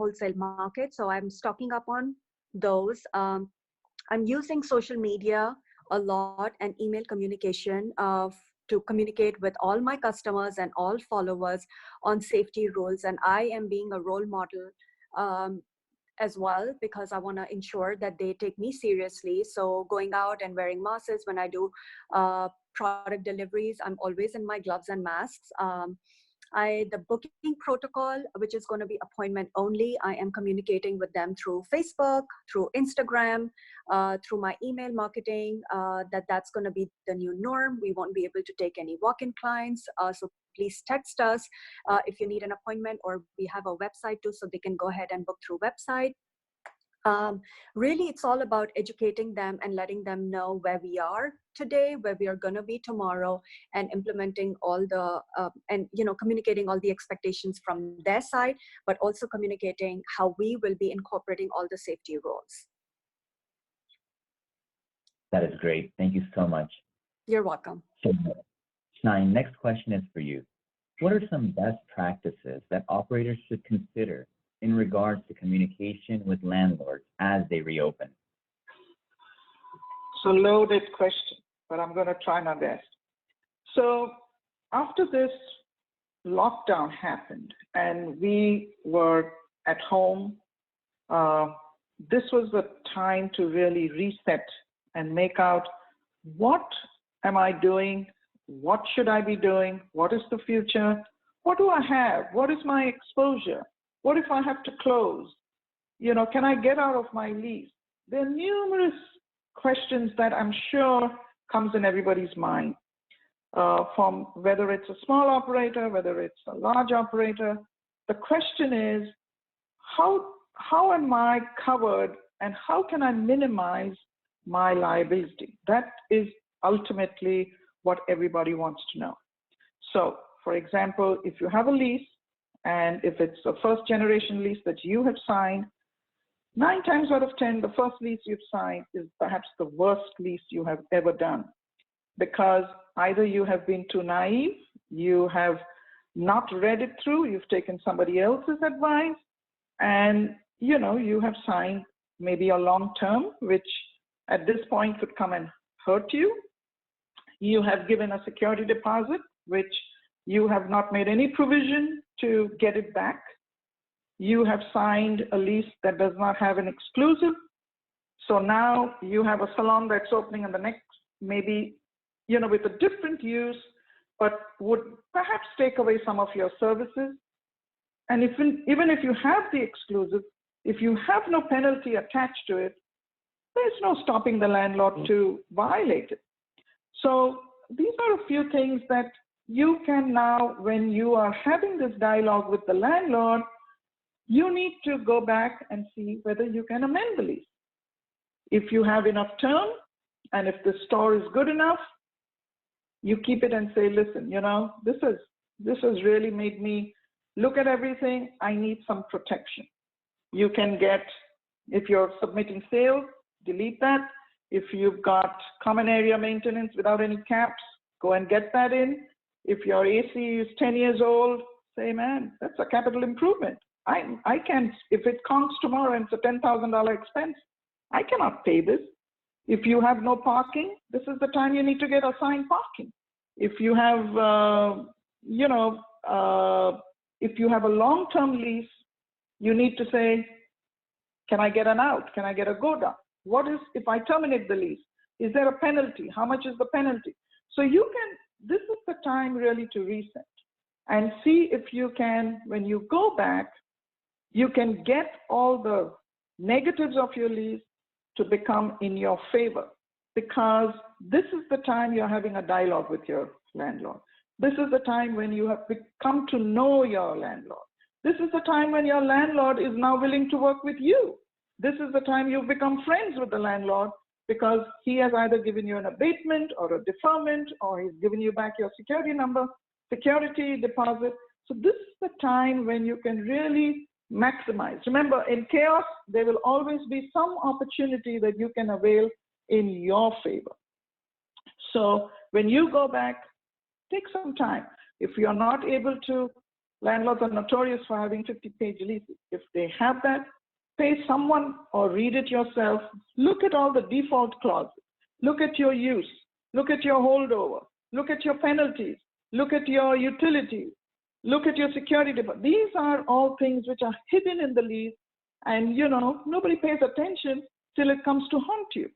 wholesale market. So I'm stocking up on those. I'm using social media a lot and email communication to communicate with all my customers and all followers on safety rules. And I am being a role model as well, because I want to ensure that they take me seriously. So going out and wearing masks, when I do product deliveries, I'm always in my gloves and masks. The booking protocol, which is going to be appointment only, I am communicating with them through Facebook, through Instagram, through my email marketing, that's going to be the new norm. We won't be able to take any walk-in clients. So please text us if you need an appointment, or we have a website too, so they can go ahead and book through website. Really, it's all about educating them and letting them know where we are today, where we are going to be tomorrow, and implementing all the and communicating all the expectations from their side, but also communicating how we will be incorporating all the safety rules. That is great. Thank you so much. You're welcome. So, Shine, next question is for you. What are some best practices that operators should consider in regards to communication with landlords as they reopen? So loaded question, but I'm going to try my best. So after this lockdown happened and we were at home, this was the time to really reset and make out, what am I doing? What should I be doing? What is the future? What do I have? What is my exposure? What if I have to close? Can I get out of my lease? There are numerous questions that I'm sure comes in everybody's mind, from whether it's a small operator, whether it's a large operator. The question is, how am I covered and how can I minimize my liability? That is ultimately what everybody wants to know. So, for example, if you have a lease, and if it's a first generation lease that you have signed, 9 times out of 10, the first lease you've signed is perhaps the worst lease you have ever done, because either you have been too naive, you have not read it through, you've taken somebody else's advice, and you have signed maybe a long term, which at this point could come and hurt you. You have given a security deposit, which you have not made any provision to get it back. You have signed a lease that does not have an exclusive. So now you have a salon that's opening in the next, maybe, with a different use, but would perhaps take away some of your services. And even if you have the exclusive, if you have no penalty attached to it, there's no stopping the landlord to violate it. So these are a few things that you can now, when you are having this dialogue with the landlord, you need to go back and see whether you can amend the lease. If you have enough term, and if the store is good enough, you keep it and say, listen, this has really made me look at everything. I need some protection. You can get, if you're submitting sales, delete that. If you've got common area maintenance without any caps, go and get that in. If your AC is 10 years old, say, man, that's a capital improvement. I can't, if it counts tomorrow and it's a $10,000 expense, I cannot pay this. If you have no parking, this is the time you need to get assigned parking. If you have, if you have a long-term lease, you need to say, can I get an out? Can I get a go down? What is, if I terminate the lease, is there a penalty? How much is the penalty? So this is the time really to reset and see if you can, when you go back, you can get all the negatives of your lease to become in your favor, because this is the time you're having a dialogue with your landlord. This is the time when you have come to know your landlord. This is the time when your landlord is now willing to work with you. This is the time you've become friends with the landlord, because he has either given you an abatement or a deferment, or he's given you back your security number, security deposit. So this is the time when you can really maximize. Remember, in chaos, there will always be some opportunity that you can avail in your favor. So when you go back, take some time. If you're not able to, landlords are notorious for having 50-page leases. If they have that, pay someone or read it yourself. Look at all the default clauses. Look at your use. Look at your holdover. Look at your penalties. Look at your utilities. Look at your security deposit. These are all things which are hidden in the lease, and nobody pays attention till it comes to haunt you.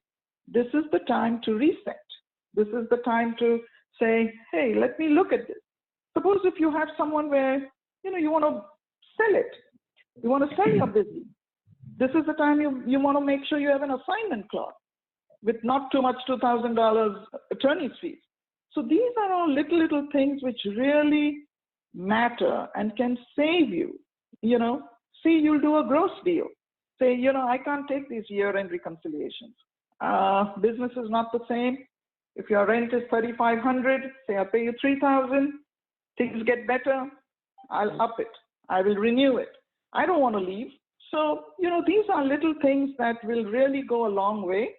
This is the time to reset. This is the time to say, hey, let me look at this. Suppose if you have someone where, you want to sell it, you want to sell your business. This is the time you want to make sure you have an assignment clause with not too much $2,000 attorney's fees. So these are all little things which really matter and can save you. See, you'll do a gross deal. Say, I can't take these year-end reconciliations. Business is not the same. If your rent is $3,500, say I pay you $3,000. Things get better, I'll up it. I will renew it. I don't want to leave. So, these are little things that will really go a long way.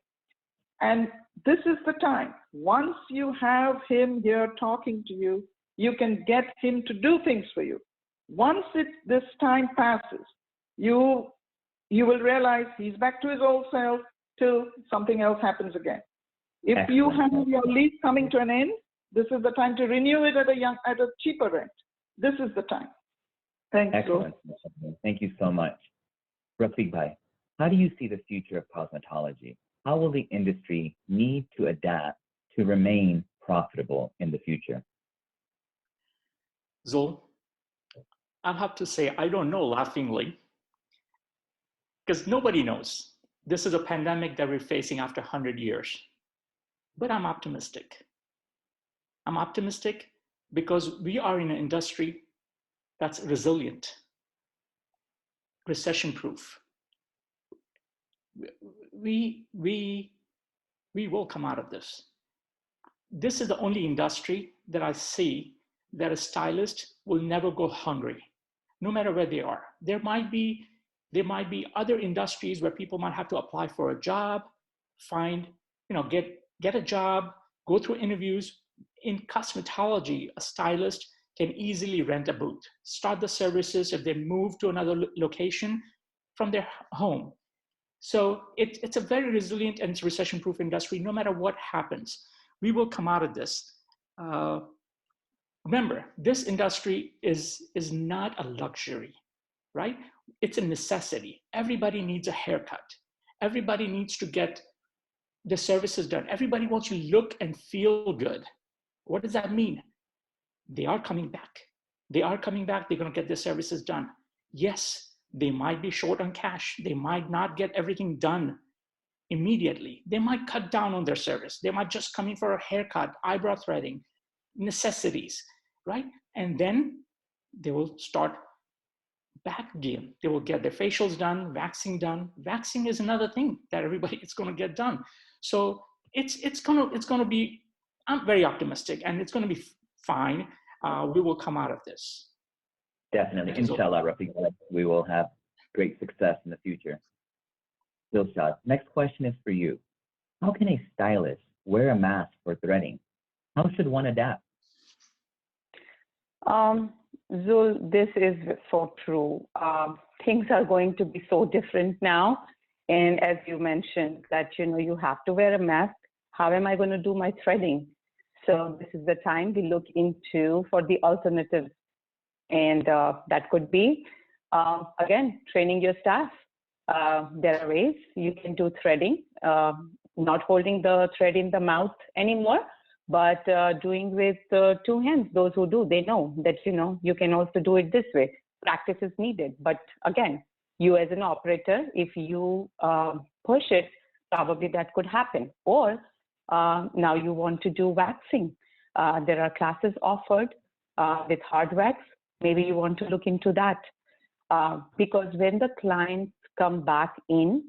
And this is the time. Once you have him here talking to you, you can get him to do things for you. Once this time passes, you will realize he's back to his old self till something else happens again. If you have your lease coming to an end, this is the time to renew it at a cheaper rent. This is the time. Thank you. Excellent. Thank you so much. Rafiq Bhai, how do you see the future of cosmetology? How will the industry need to adapt to remain profitable in the future? Zul, I'll have to say, I don't know, laughingly, because nobody knows. This is a pandemic that we're facing after 100 years. But I'm optimistic. I'm optimistic because we are in an industry that's resilient, recession-proof. We will come out of this. This is the only industry that I see that a stylist will never go hungry, no matter where they are. There might be other industries where people might have to apply for a job, get a job, go through interviews. In cosmetology, a stylist can easily rent a booth, start the services if they move to another location from their home. So it's a very resilient and recession-proof industry. No matter what happens, we will come out of this. Remember, this industry is not a luxury, right? It's a necessity. Everybody needs a haircut. Everybody needs to get the services done. Everybody wants to look and feel good. What does that mean? They are coming back. They are coming back. They're going to get their services done. Yes, they might be short on cash. They might not get everything done immediately. They might cut down on their service. They might just come in for a haircut, eyebrow threading, necessities, right? And then they will start back again. They will get their facials done, waxing done. Waxing is another thing that everybody is going to get done. So it's going to be, I'm very optimistic, and it's going to be fine. We will come out of this. Definitely. Inshallah, Rafiq, we will have great success in the future. Dilshad, next question is for you. How can a stylist wear a mask for threading? How should one adapt? Zul, this is so true. Things are going to be so different now. And as you mentioned that, you have to wear a mask. How am I going to do my threading? So this is the time we look into for the alternatives. And that could be, again, training your staff. There are ways you can do threading, not holding the thread in the mouth anymore, but doing with 2 hands. Those who do, they know that, you can also do it this way. Practice is needed. But again, you as an operator, if you push it, probably that could happen. Or now you want to do waxing. There are classes offered with hard wax. Maybe you want to look into that. Because when the clients come back in,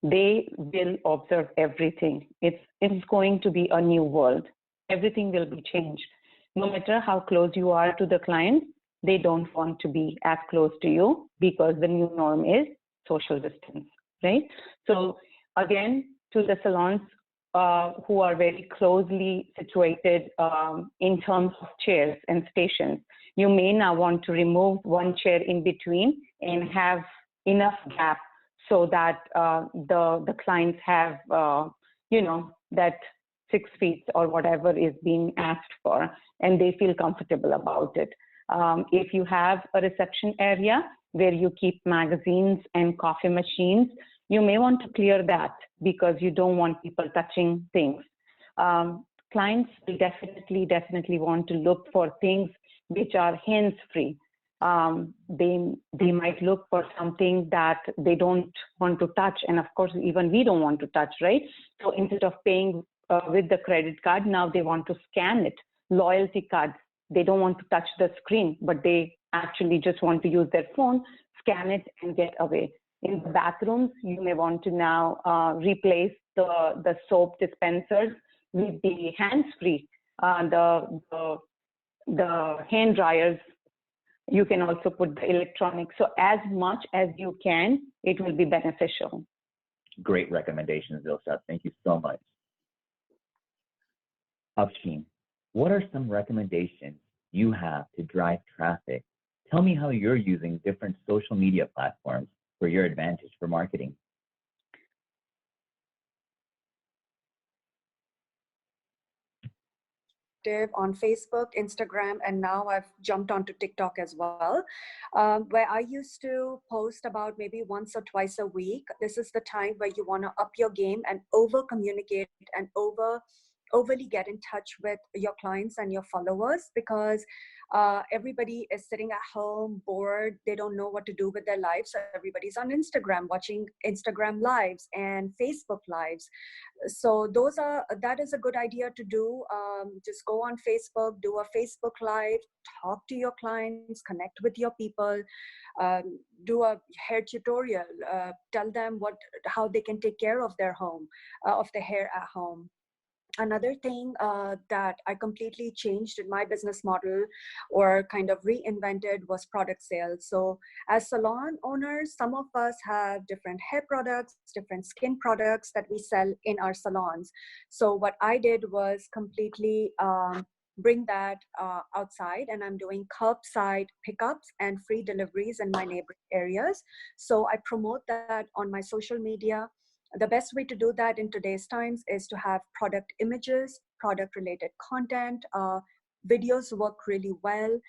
they will observe everything. It's going to be a new world. Everything will be changed. No matter how close you are to the client, they don't want to be as close to you because the new norm is social distance, right? So again, to the salons who are very closely situated in terms of chairs and stations, you may now want to remove one chair in between and have enough gap so that the clients have, that 6 feet or whatever is being asked for, and they feel comfortable about it. If you have a reception area where you keep magazines and coffee machines, you may want to clear that because you don't want people touching things. clients will definitely want to look for things which are hands-free. They might look for something that they don't want to touch, and of course, even we don't want to touch, right? So instead of paying with the credit card, now they want to scan it. Loyalty cards, they don't want to touch the screen, but they actually just want to use their phone, scan it, and get away. In the bathrooms, you may want to now replace the soap dispensers with the hands-free, the hand dryers. You can also put the electronics. So as much as you can, it will be beneficial. Great recommendations, Dilshad. Thank you so much. Afshin, what are some recommendations you have to drive traffic? Tell me how you're using different social media platforms for your advantage for marketing. On Facebook, Instagram, and now I've jumped onto TikTok as well, where I used to post about maybe once or twice a week. This is the time where you want to up your game and over communicate and overly get in touch with your clients and your followers, because everybody is sitting at home bored. They don't know what to do with their lives. So everybody's on Instagram watching Instagram lives and Facebook lives. So that is a good idea to do. Just go on Facebook, do a Facebook live, talk to your clients, connect with your people, do a hair tutorial, tell them how they can take care of their home, of their hair at home. Another thing that I completely changed in my business model or kind of reinvented was product sales. So as salon owners, some of us have different hair products, different skin products that we sell in our salons. So what I did was completely bring that outside, and I'm doing curbside pickups and free deliveries in my neighboring areas. So I promote that on my social media. The best way to do that in today's times is to have product images, product related content. Videos work really well.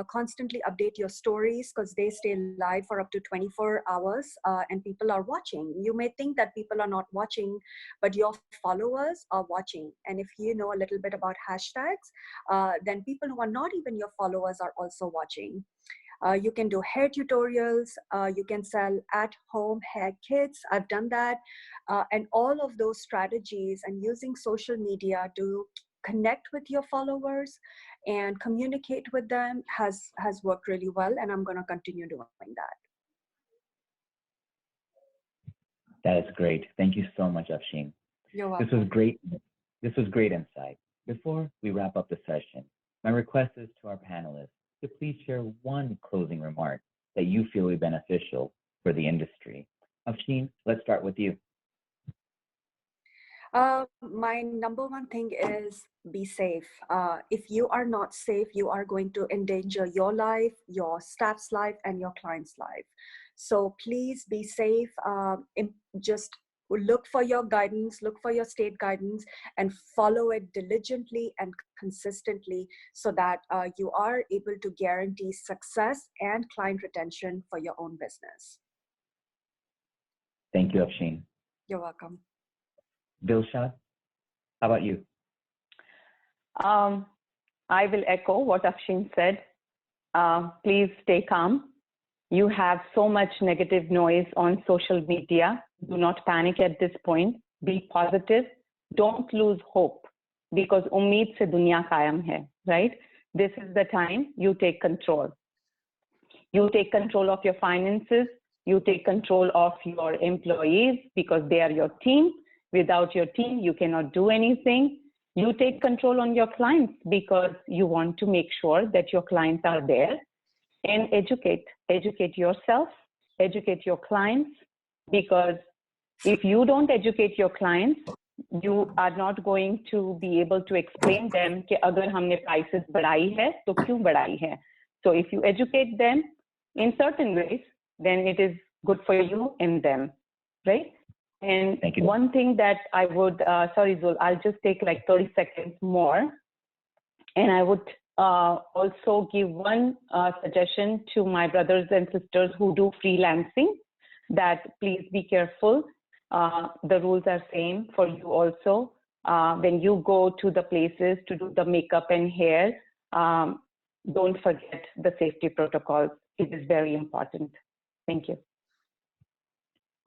Constantly update your stories because they stay live for up to 24 hours and people are watching. You may think that people are not watching, but your followers are watching. And if you know a little bit about hashtags, then people who are not even your followers are also watching. You can do hair tutorials. You can sell at-home hair kits. I've done that. And all of those strategies and using social media to connect with your followers and communicate with them has worked really well. And I'm going to continue doing that. That is great. Thank you so much, Afshin. You're welcome. This was great insight. Before we wrap up the session, my request is to our panelists to please share one closing remark that you feel will be beneficial for the industry. Afshin, let's start with you. My number one thing is be safe. If you are not safe, you are going to endanger your life, your staff's life, and your client's life. So please be safe. Just look for your guidance, look for your state guidance, and follow it diligently and consistently so that you are able to guarantee success and client retention for your own business. Thank you, Afshin. You're welcome. Dilshad, how about you? I will echo what Afshin said. Please stay calm. You have so much negative noise on social media. Do not panic at this point. Be positive. Don't lose hope because ummeed se dunya kayam hai, right? This is the time you take control. You take control of your finances. You take control of your employees because they are your team. Without your team, you cannot do anything. You take control on your clients because you want to make sure that your clients are there. And educate yourself, educate your clients, because if you don't educate your clients, you are not going to be able to explain them कि अगर हमने prices बढ़ाई है तो क्यों बढ़ाई है. So if you educate them in certain ways, then it is good for you and them, right? And one thing that I would, sorry Zul, I'll just take like 30 seconds more, and I would also give one suggestion to my brothers and sisters who do freelancing, that please be careful. The rules are same for you also. when you go to the places to do the makeup and hair, don't forget the safety protocols. It is very important. Thank you.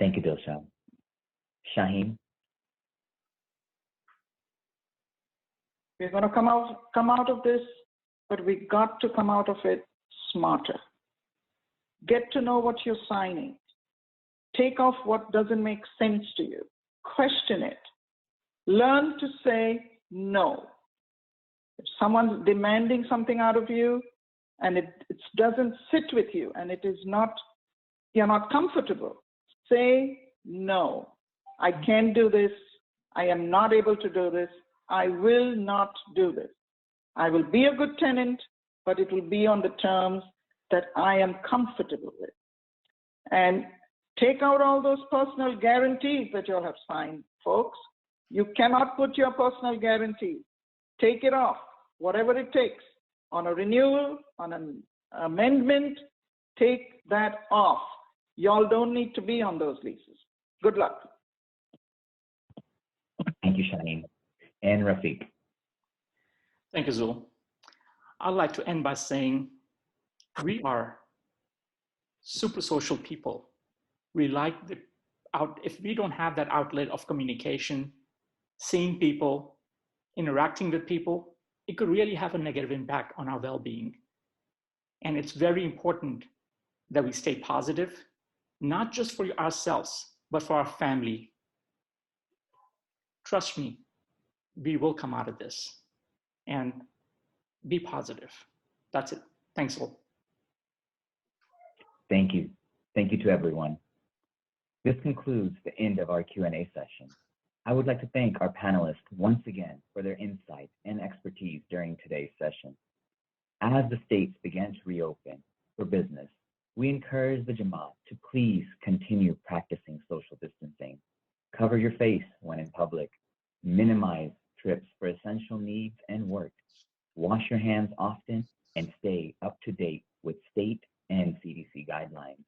Thank you, Dilshad. Shaheen? We're going to come out of this, but we got to come out of it smarter. Get to know what you're signing. Take off what doesn't make sense to you. Question it. Learn to say no. If someone's demanding something out of you and it doesn't sit with you and you're not comfortable, say no. I can't do this. I am not able to do this. I will not do this. I will be a good tenant, but it will be on the terms that I am comfortable with. And take out all those personal guarantees that you all have signed, folks. You cannot put your personal guarantees. Take it off, whatever it takes. On a renewal, on an amendment, take that off. Y'all don't need to be on those leases. Good luck. Thank you, Shaheen. And Rafiq. Thank you, Zul. I'd like to end by saying we are super social people. We like if we don't have that outlet of communication, seeing people, interacting with people, it could really have a negative impact on our well-being. And it's very important that we stay positive, not just for ourselves, but for our family. Trust me, we will come out of this, and be positive. That's it. Thanks all. Thank you. Thank you to everyone. This concludes the end of our Q&A session. I would like to thank our panelists once again for their insight and expertise during today's session. As the states began to reopen for business, we encourage the Jamaat to please continue practicing social distancing. Cover your face when in public. Minimize trips for essential needs and work. Wash your hands often and stay up to date with state and CDC guidelines.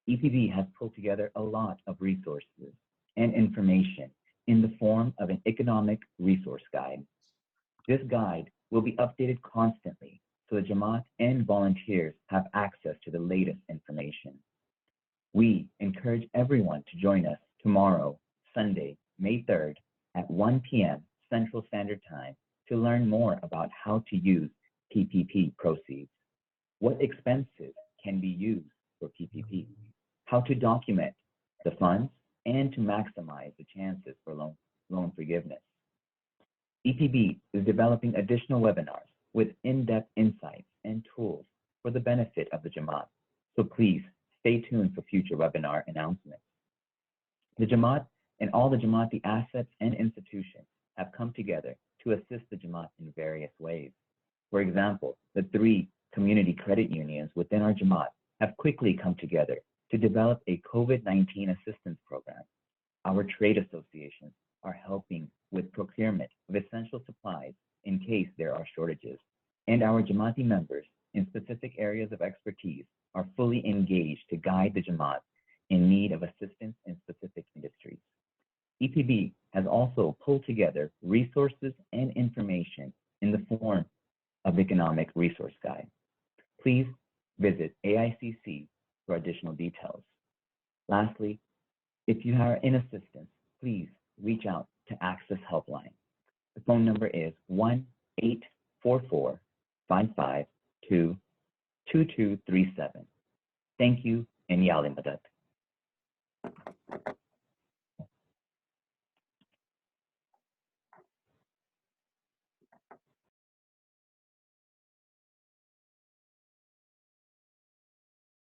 EPB has pulled together a lot of resources and information in the form of an economic resource guide. This guide will be updated constantly so the Jamaat and volunteers have access to the latest information. We encourage everyone to join us tomorrow, Sunday, May 3rd at 1 p.m. Central Standard Time to learn more about how to use PPP proceeds, what expenses can be used for PPP, how to document the funds, and to maximize the chances for loan forgiveness. EPB is developing additional webinars with in-depth insights and tools for the benefit of the Jamaat, so please stay tuned for future webinar announcements. The Jamaat and all the Jamaati assets and institutions have come together to assist the Jamaat in various ways. For example, the 3 community credit unions within our Jamaat have quickly come together to develop a COVID-19 assistance program. Our trade associations are helping with procurement of essential supplies in case there are shortages. And our Jamaati members in specific areas of expertise are fully engaged to guide the Jamaat in need of assistance in specific industries. EPB has also pulled together resources and information in the form of economic resource guide. Please visit AICC for additional details. Lastly, if you are in assistance, please reach out to Access Helpline. The phone number is 1-844-552-2237. Thank you, and Yali Madad.